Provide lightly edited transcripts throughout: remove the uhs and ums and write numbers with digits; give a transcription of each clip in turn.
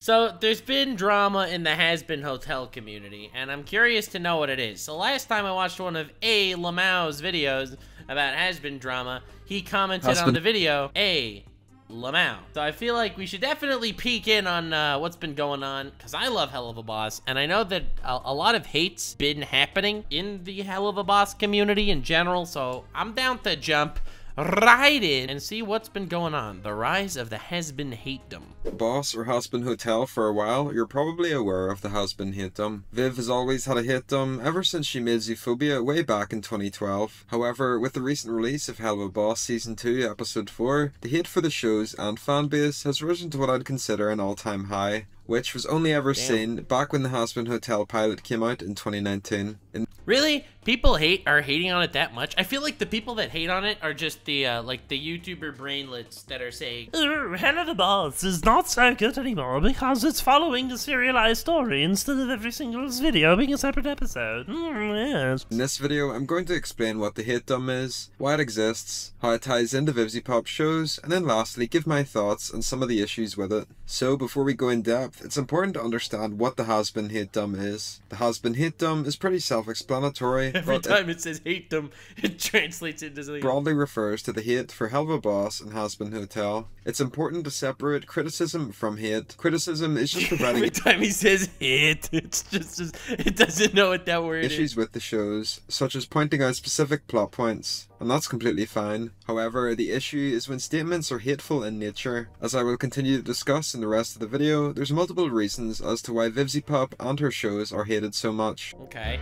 So, there's been drama in the Hazbin hotel community, and I'm curious to know what it is. So last time I watched one of lmao's videos about Hazbin drama, he commented on the video, lmao. So I feel like we should definitely peek in on what's been going on, because I love Helluva Boss, and I know that a lot of hate's been happening in the Helluva Boss community in general, so I'm down to jump right in and see what's been going on. The rise of the Hazbin hatedom. Boss or Hazbin Hotel for a while, you're probably aware of the Hazbin hatedom. Viv has always had a hatedom ever since she made Zoophobia way back in 2012. However, with the recent release of Helluva Boss Season 2 Episode 4, the hate for the shows and fanbase has risen to what I'd consider an all-time high, which was only ever seen back when the Hazbin Hotel pilot came out in 2019. Really? People are hating on it that much? I feel like the people that hate on it are just the, like, the YouTuber brainlets that are saying, Helluva Boss is not so good anymore because it's following a serialized story instead of every single video being a separate episode. Yes. In this video, I'm going to explain what the hatedom is, why it exists, how it ties into Vtube shows, and then lastly, give my thoughts on some of the issues with it. So, before we go in depth, it's important to understand what the Hazbin hatedom is. The Hazbin hatedom is pretty self-explanatory. Every time it says hatedom, it translates into something. Broadly refers to the hate for Helluva Boss and Hazbin Hotel. It's important to separate criticism from hate. Criticism is just providing Every time he says hate, it's just it doesn't know what that word is. Issues with the shows, such as pointing out specific plot points, and that's completely fine. However, the issue is when statements are hateful in nature. As I will continue to discuss in the rest of the video, there's multiple reasons as to why Vtube and her shows are hated so much. Okay.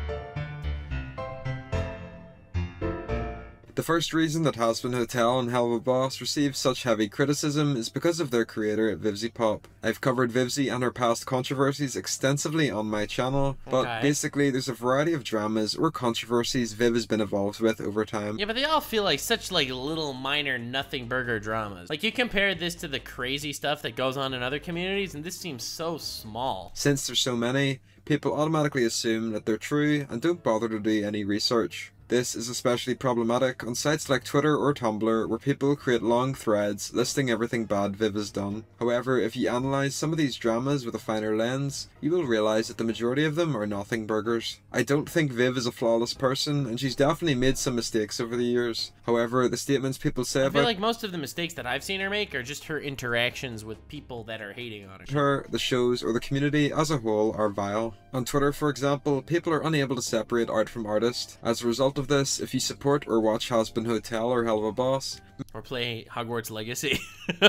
The first reason that Hazbin Hotel and Helluva Boss receive such heavy criticism is because of their creator, Vtube. I've covered Vivzy and her past controversies extensively on my channel, but basically there's a variety of dramas or controversies Viv has been involved with over time. Yeah, but they all feel like such like little minor nothing burger dramas. Like you compare this to the crazy stuff that goes on in other communities and this seems so small. Since there's so many, people automatically assume that they're true and don't bother to do any research. This is especially problematic on sites like Twitter or Tumblr, where people create long threads listing everything bad Viv has done. However, if you analyse some of these dramas with a finer lens, you will realise that the majority of them are nothing burgers. I don't think Viv is a flawless person, and she's definitely made some mistakes over the years. However, the statements people say about I feel like most of the mistakes that I've seen her make are just her interactions with people that are hating on her, the shows, or the community as a whole are vile. On Twitter, for example, people are unable to separate art from artist. As a result of this, if you support or watch Hazbin Hotel or Helluva Boss, or play Hogwarts Legacy.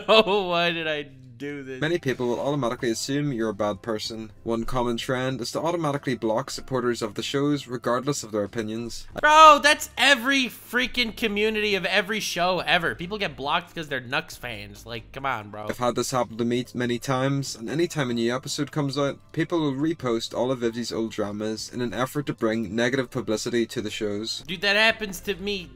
Oh, why did I do this? Many people will automatically assume you're a bad person. One common trend is to automatically block supporters of the shows regardless of their opinions. Bro, that's every freaking community of every show ever. People get blocked because they're Nux fans. Like, come on, bro. I've had this happen to me many times, and anytime a new episode comes out, people will repost all of Vivzy's old dramas in an effort to bring negative publicity to the shows. Dude, that happens to me.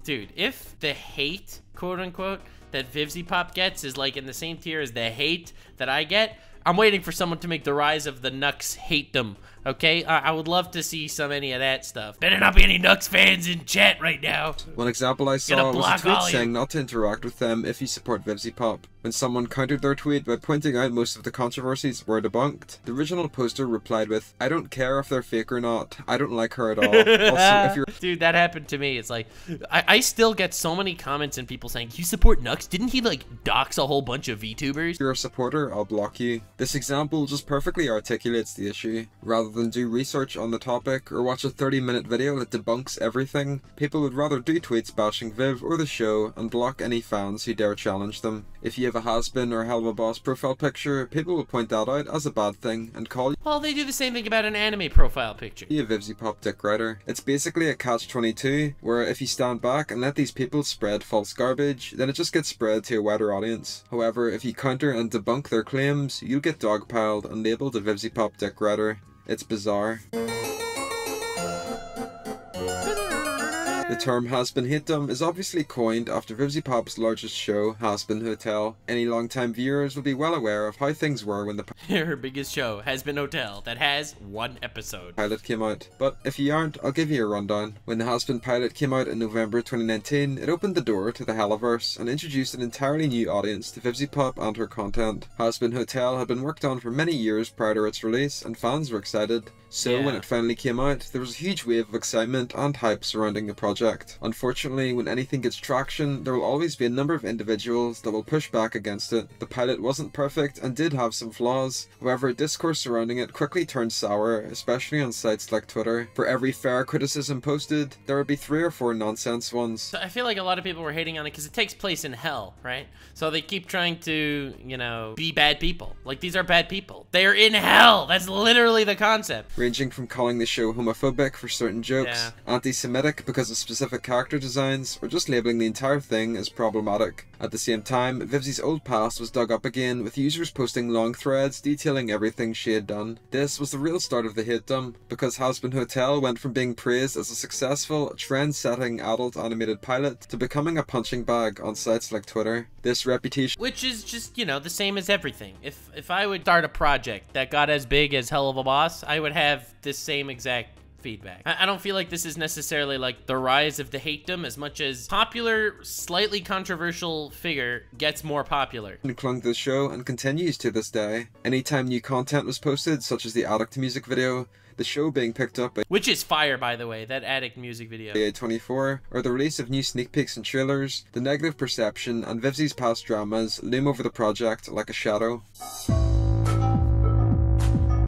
Dude, if the hate, quote unquote, that Vtube gets is like in the same tier as the hate that I get, I'm waiting for someone to make the rise of the Nux hatedom, okay? I would love to see any of that stuff. Better not be any Nux fans in chat right now. One example I saw was a tweet saying not to interact with them if you support Vtube. When someone countered their tweet by pointing out most of the controversies were debunked, the original poster replied with, "I don't care if they're fake or not, I don't like her at all." Also, if you're Dude, that happened to me. It's like, I still get so many comments and people saying, "You support Nux? Didn't he like dox a whole bunch of VTubers?" If you're a supporter, I'll block you. This example just perfectly articulates the issue. Rather than do research on the topic or watch a 30-minute video that debunks everything, people would rather do tweets bashing Viv or the show and block any fans who dare challenge them. If you have a Hazbin or Helluva Boss profile picture, people will point that out as a bad thing and call you well, they do the same thing about an anime profile picture. A Vtube dick rider. It's basically a catch-22, where if you stand back and let these people spread false garbage, then it just gets spread to a wider audience. However, if you counter and debunk their claims, you'll get dogpiled and labelled a Vtube dick rider. It's bizarre. The term Hazbin hatedom is obviously coined after Vtubepop's largest show, Hazbin Hotel. Any long-time viewers will be well aware of how things were when the Her biggest show has been Hotel, that has 1 episode. Pilot came out. But if you aren't, I'll give you a rundown. When the Hazbin pilot came out in November 2019, it opened the door to the Helluverse and introduced an entirely new audience to Vtubepop and her content. Hazbin Hotel had been worked on for many years prior to its release, and fans were excited. So when it finally came out, there was a huge wave of excitement and hype surrounding the project. Unfortunately, when anything gets traction, there will always be a number of individuals that will push back against it. The pilot wasn't perfect and did have some flaws. However, discourse surrounding it quickly turned sour, especially on sites like Twitter. For every fair criticism posted, there would be 3 or 4 nonsense ones. So I feel like a lot of people were hating on it because it takes place in hell, right? So they keep trying to, you know, be bad people. Like, these are bad people. They're in hell! That's literally the concept. Ranging from calling the show homophobic for certain jokes, anti-Semitic because of specific character designs, or just labeling the entire thing as problematic. At the same time, Vivzi's old past was dug up again, with users posting long threads detailing everything she had done. This was the real start of the hatedom, because Hazbin Hotel went from being praised as a successful, trend-setting adult animated pilot to becoming a punching bag on sites like Twitter. This reputation, which is just, you know, the same as everything. If I would start a project that got as big as Helluva Boss, I would have this same exact feedback. I don't feel like this is necessarily like the rise of the hatedom as much as popular, slightly controversial figure gets more popular. Clung to the show and continues to this day. Anytime new content was posted, such as the Addict music video, the show being picked up by which is fire, by the way, that Addict music video. A24, or the release of new sneak peeks and trailers, the negative perception and Vivzi's past dramas loom over the project like a shadow.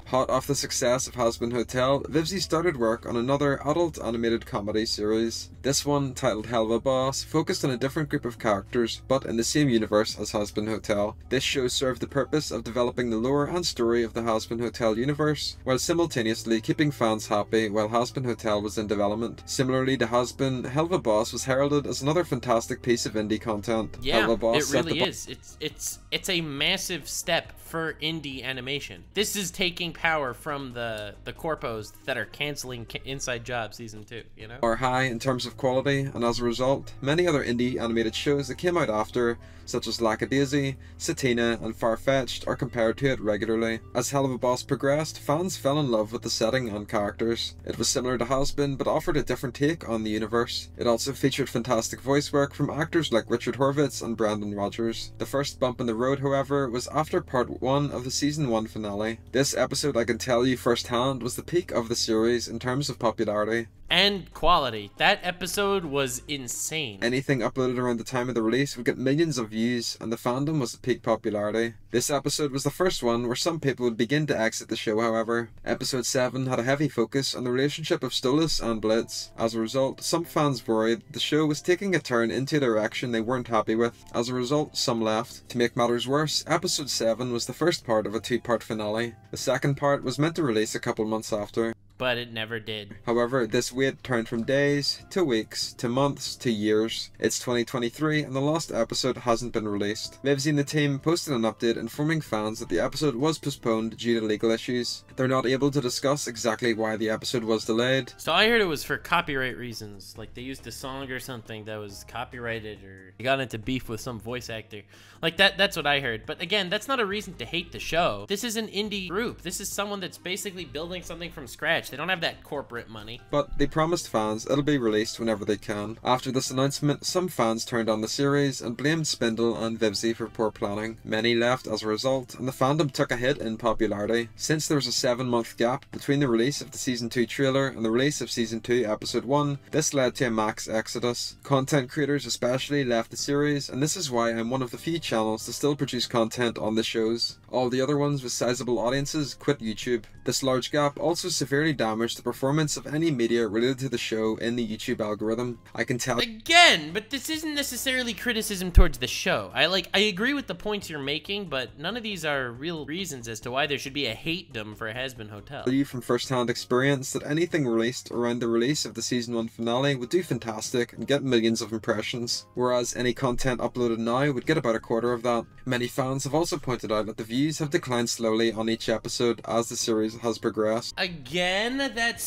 Hot off the success of Hazbin Hotel, Vivzi started work on another adult animated comedy series. This one, titled Helluva Boss, focused on a different group of characters, but in the same universe as Hazbin Hotel. This show served the purpose of developing the lore and story of the Hazbin Hotel universe, while simultaneously keeping fans happy while Hazbin Hotel was in development. Similarly to Hazbin, Helluva Boss was heralded as another fantastic piece of indie content. Yeah, Helluva Boss it really is. It's a massive step for indie animation. This is taking power from the corpos that are canceling Inside Job Season 2, you know? Are high in terms of quality, and as a result, many other indie animated shows that came out after, such as Lackadaisy, Satina, and Farfetched, are compared to it regularly. As Helluva Boss progressed, fans fell in love with the setting and characters. It was similar to Hazbin, but offered a different take on the universe. It also featured fantastic voice work from actors like Richard Horvitz and Brandon Rogers. The first bump in the road, however, was after part 1 of the Season 1 finale. This episode, I can tell you firsthand, was the peak of the series in terms of popularity. And quality. That episode was insane. Anything uploaded around the time of the release would get millions of views, and the fandom was at peak popularity. This episode was the first one where some people would begin to exit the show, however. Episode 7 had a heavy focus on the relationship of Stolas and Blitz. As a result, some fans worried the show was taking a turn into a direction they weren't happy with. As a result, some left. To make matters worse, episode 7 was the first part of a 2-part finale. The second part was meant to release a couple months after, but it never did. However, this wait turned from days, to weeks, to months, to years. It's 2023 and the lost episode hasn't been released. Vivzi and the team posted an update informing fans that the episode was postponed due to legal issues. They're not able to discuss exactly why the episode was delayed. So I heard it was for copyright reasons, like they used a song or something that was copyrighted, or they got into beef with some voice actor. Like that's what I heard. But again, that's not a reason to hate the show. This is an indie group. This is someone that's basically building something from scratch. They don't have that corporate money. But they promised fans it'll be released whenever they can. After this announcement, some fans turned on the series and blamed Spindle and Vivzi for poor planning. Many left as a result, and the fandom took a hit in popularity. Since there was a 7-month gap between the release of the Season 2 trailer and the release of Season 2 Episode 1, this led to a max exodus. Content creators especially left the series, and this is why I'm one of the few channels to still produce content on the shows. All the other ones with sizable audiences quit YouTube. This large gap also severely damaged the performance of any media related to the show in the YouTube algorithm. I can tell again, but this isn't necessarily criticism towards the show. I agree with the points you're making, but none of these are real reasons as to why there should be a hatedom for Hazbin Hotel. You from first-hand experience that anything released around the release of the Season 1 finale would do fantastic and get millions of impressions, whereas any content uploaded now would get about a quarter of that. Many fans have also pointed out that the views have declined slowly on each episode as the series has progressed. Again, that's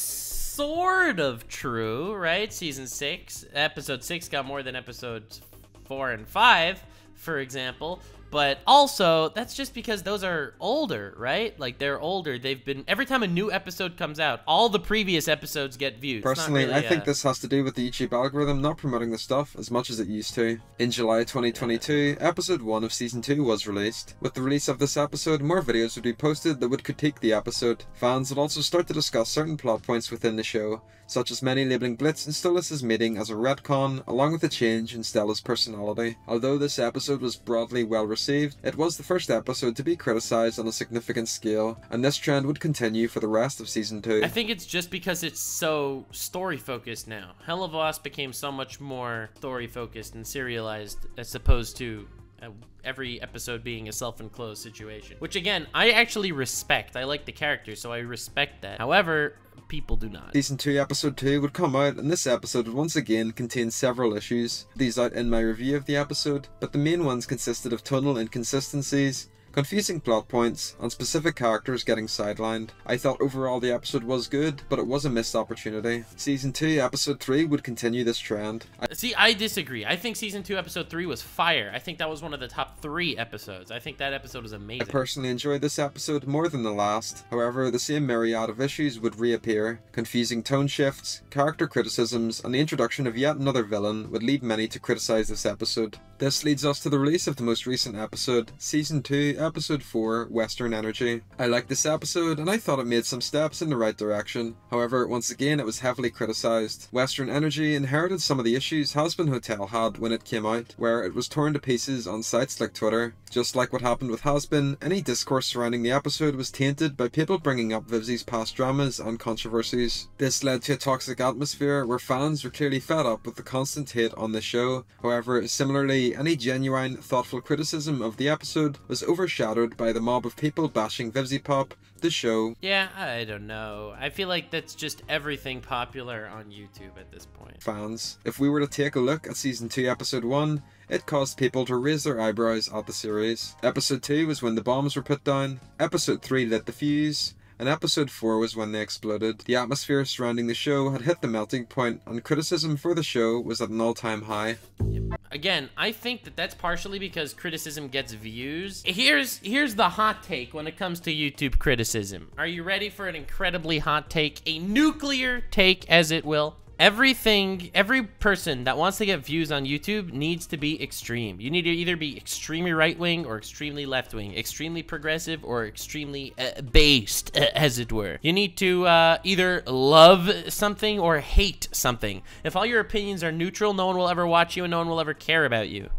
sort of true, right? Season 6, episode 6 got more than episodes 4 and 5, for example. But also, that's just because those are older, right? Like, they're older. They've been... Every time a new episode comes out, all the previous episodes get views. Personally, really, I think this has to do with the YouTube algorithm not promoting the stuff as much as it used to. In July 2022, episode 1 of season 2 was released. With the release of this episode, more videos would be posted that would critique the episode. Fans would also start to discuss certain plot points within the show, such as many labeling Blitz and Stolas' meeting as a retcon, along with a change in Stella's personality. Although this episode was broadly well received, it was the first episode to be criticised on a significant scale, and this trend would continue for the rest of season 2. I think it's just because it's so story-focused now. Helluva became so much more story-focused and serialized as opposed to every episode being a self-enclosed situation. Which, again, I actually respect. I like the character, so I respect that. However, people do not. Season 2 episode 2 would come out, and this episode would once again contain several issues. These out in my review of the episode, but the main ones consisted of tonal inconsistencies, confusing plot points, and specific characters getting sidelined. I thought overall the episode was good, but it was a missed opportunity. Season 2 episode 3 would continue this trend. See, I disagree. I think season 2 episode 3 was fire. I think that was one of the top 3 episodes. I think that episode was amazing. I personally enjoyed this episode more than the last. However, the same myriad of issues would reappear. Confusing tone shifts, character criticisms, and the introduction of yet another villain would lead many to criticize this episode. This leads us to the release of the most recent episode, Season 2, Episode 4, Western Energy. I liked this episode, and I thought it made some steps in the right direction. However, once again, it was heavily criticised. Western Energy inherited some of the issues Hazbin Hotel had when it came out, where it was torn to pieces on sites like Twitter. Just like what happened with Hazbin, any discourse surrounding the episode was tainted by people bringing up Vivzi's past dramas and controversies. This led to a toxic atmosphere where fans were clearly fed up with the constant hate on the show. However, similarly, any genuine, thoughtful criticism of the episode was overshadowed by the mob of people bashing Vivzipop, the show. Yeah, I don't know. I feel like that's just everything popular on YouTube at this point. Fans. If we were to take a look at Season 2 Episode 1, it caused people to raise their eyebrows at the series. Episode 2 was when the bombs were put down, Episode 3 lit the fuse, and Episode 4 was when they exploded. The atmosphere surrounding the show had hit the melting point, and criticism for the show was at an all-time high. Again, I think that that's partially because criticism gets views. Here's the hot take when it comes to YouTube criticism. Are you ready for an incredibly hot take? A nuclear take, as it will. Every person that wants to get views on YouTube needs to be extreme. You need to either be extremely right-wing or extremely left-wing, extremely progressive or extremely based, as it were. You need to either love something or hate something. If all your opinions are neutral, no one will ever watch you and no one will ever care about you.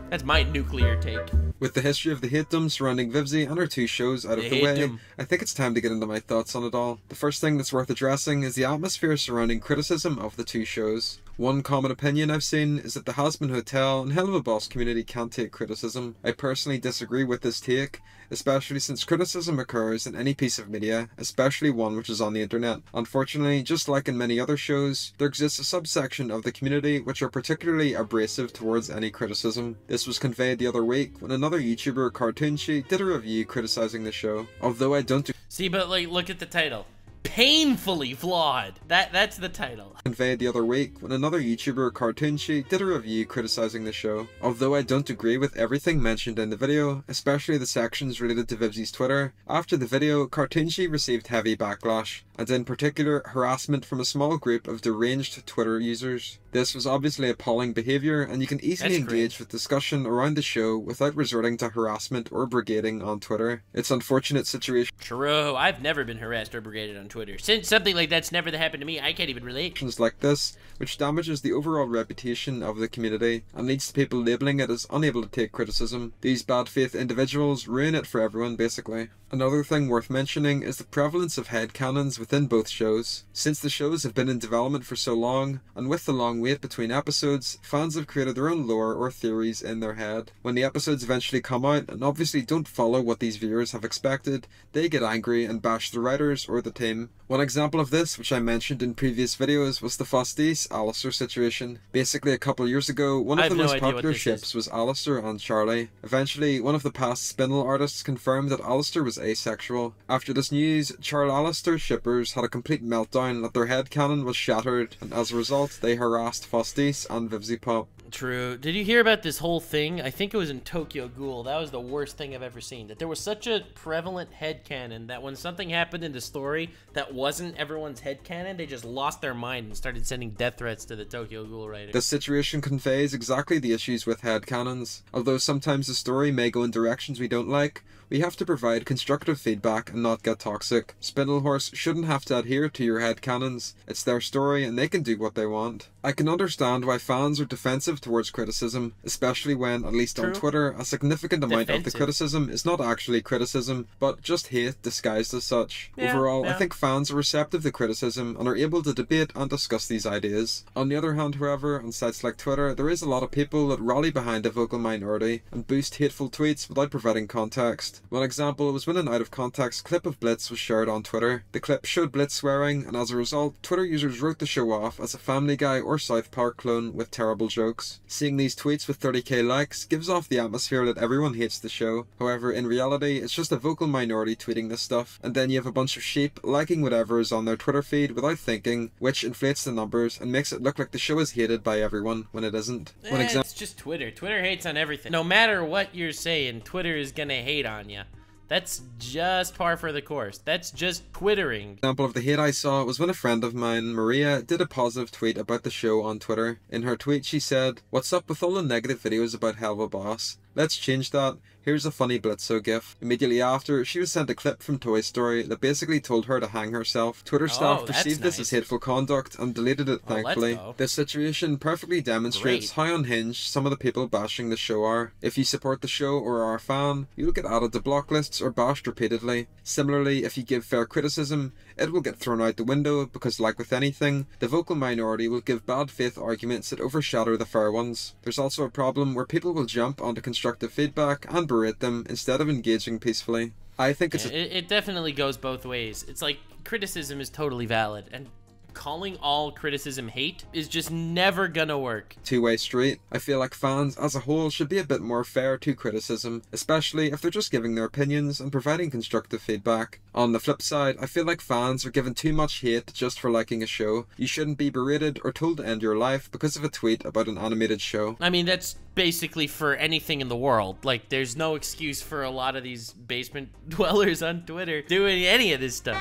That's my nuclear take. With the history of the hatedom surrounding Vivzi and our 2 shows out of the way, I think it's time to get into my thoughts on it all. The first thing that's worth addressing is the atmosphere surrounding criticism of the 2 shows. One common opinion I've seen is that the Hazbin Hotel and Helluva Boss community can't take criticism. I personally disagree with this take, especially since criticism occurs in any piece of media, especially one which is on the internet. Unfortunately, just like in many other shows, there exists a subsection of the community which are particularly abrasive towards any criticism. This was conveyed the other week when another YouTuber, Cartoonshi, did a review criticizing the show. Although I don't See, but like, look at the title. Painfully flawed. That's the title. Conveyed the other week when another YouTuber, Cartoonshi, did a review criticizing the show. Although I don't agree with everything mentioned in the video, especially the sections related to Vivzi's Twitter, after the video, Cartoonshi received heavy backlash, and in particular harassment from a small group of deranged Twitter users. This was obviously appalling behaviour, and you can easily engage with discussion around the show without resorting to harassment or brigading on Twitter. It's an unfortunate situation. True, I've never been harassed or brigaded on Twitter. Since something like that's never happened to me, I can't even relate. Like this, which damages the overall reputation of the community and leads to people labelling it as unable to take criticism. These bad faith individuals ruin it for everyone, basically. Another thing worth mentioning is the prevalence of headcanons within both shows. Since the shows have been in development for so long, and with the long wait between episodes, fans have created their own lore or theories in their head. When the episodes eventually come out and obviously don't follow what these viewers have expected, they get angry and bash the writers or the team. One example of this, which I mentioned in previous videos, was the Fostis Alistair situation. Basically, a couple years ago, one of the most popular ships was Alistair and Charlie. Eventually, one of the past spindle artists confirmed that Alistair was was asexual. After this news, Charles Alistair's shippers had a complete meltdown that their headcanon was shattered, and as a result, they harassed Fostis and Vtube. True. Did you hear about this whole thing? I think it was in Tokyo Ghoul. That was the worst thing I've ever seen. That there was such a prevalent headcanon that when something happened in the story that wasn't everyone's headcanon, they just lost their mind and started sending death threats to the Tokyo Ghoul writer. This situation conveys exactly the issues with headcanons. Although sometimes the story may go in directions we don't like, we have to provide constructive feedback and not get toxic. Spindlehorse shouldn't have to adhere to your headcanons. It's their story and they can do what they want. I can understand why fans are defensive towards criticism, especially when, at least on Twitter, a significant amount of the criticism is not actually criticism, but just hate disguised as such. Overall, I think fans are receptive to criticism and are able to debate and discuss these ideas. On the other hand, however, on sites like Twitter, there is a lot of people that rally behind a vocal minority and boost hateful tweets without providing context. One example was when an out-of-context clip of Blitz was shared on Twitter. The clip showed Blitz swearing, and as a result, Twitter users wrote the show off as a Family Guy or South Park clone with terrible jokes. Seeing these tweets with 30k likes gives off the atmosphere that everyone hates the show. However, in reality, it's just a vocal minority tweeting this stuff, and then you have a bunch of sheep liking whatever is on their Twitter feed without thinking, which inflates the numbers and makes it look like the show is hated by everyone when it isn't. It's just Twitter. Twitter hates on everything. No matter what you're saying, Twitter is gonna hate on you. That's just par for the course. That's just Twittering. Example of the hate I saw was when a friend of mine, Maria, did a positive tweet about the show on Twitter. In her tweet she said, "What's up with all the negative videos about Helluva Boss? Let's change that. Here's a funny Blitzo gif." Immediately after, she was sent a clip from Toy Story that basically told her to hang herself. Twitter staff perceived this as hateful conduct and deleted it, thankfully. This situation perfectly demonstrates how unhinged some of the people bashing the show are. If you support the show or are a fan, you'll get added to block lists or bashed repeatedly. Similarly, if you give fair criticism, it will get thrown out the window because, like with anything, the vocal minority will give bad faith arguments that overshadow the fair ones. There's also a problem where people will jump onto constructive feedback and berate them instead of engaging peacefully. I think it definitely goes both ways. It's like criticism is totally valid, and calling all criticism hate is just never gonna work. Two-way street. I feel like fans as a whole should be a bit more fair to criticism, especially if they're just giving their opinions and providing constructive feedback. On the flip side, I feel like fans are given too much hate just for liking a show. You shouldn't be berated or told to end your life because of a tweet about an animated show. I mean, that's basically for anything in the world. Like, there's no excuse for a lot of these basement dwellers on Twitter doing any of this stuff.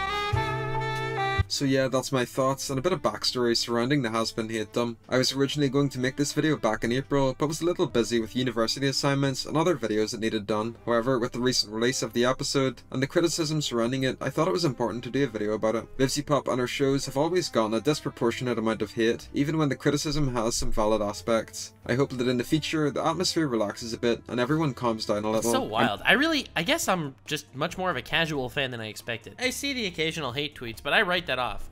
So yeah, that's my thoughts and a bit of backstory surrounding the Hazbin hatedom. I was originally going to make this video back in April, but was a little busy with university assignments and other videos that needed done. However, with the recent release of the episode and the criticism surrounding it, I thought it was important to do a video about it. Vtube and her shows have always gotten a disproportionate amount of hate, even when the criticism has some valid aspects. I hope that in the future, the atmosphere relaxes a bit and everyone calms down a little. It's so wild. I guess I'm just much more of a casual fan than I expected. I see the occasional hate tweets, but I write that off.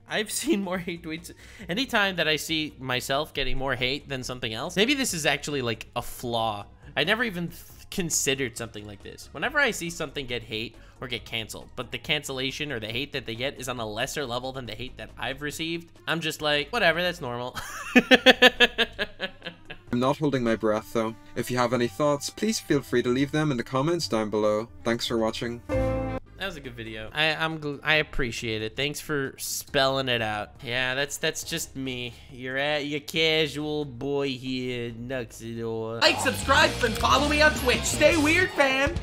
I've seen more hate tweets. Anytime that I see myself getting more hate than something else, maybe this is actually like a flaw. I never even considered something like this. Whenever I see something get hate or get canceled, but the cancellation or the hate that they get is on a lesser level than the hate that I've received, I'm just like, whatever, that's normal. I'm not holding my breath though. If you have any thoughts, please feel free to leave them in the comments down below. Thanks for watching. That was a good video. I appreciate it. Thanks for spelling it out. Yeah, that's just me. You're your casual boy here, Nuxanor. Like, subscribe, and follow me on Twitch. Stay weird, fam.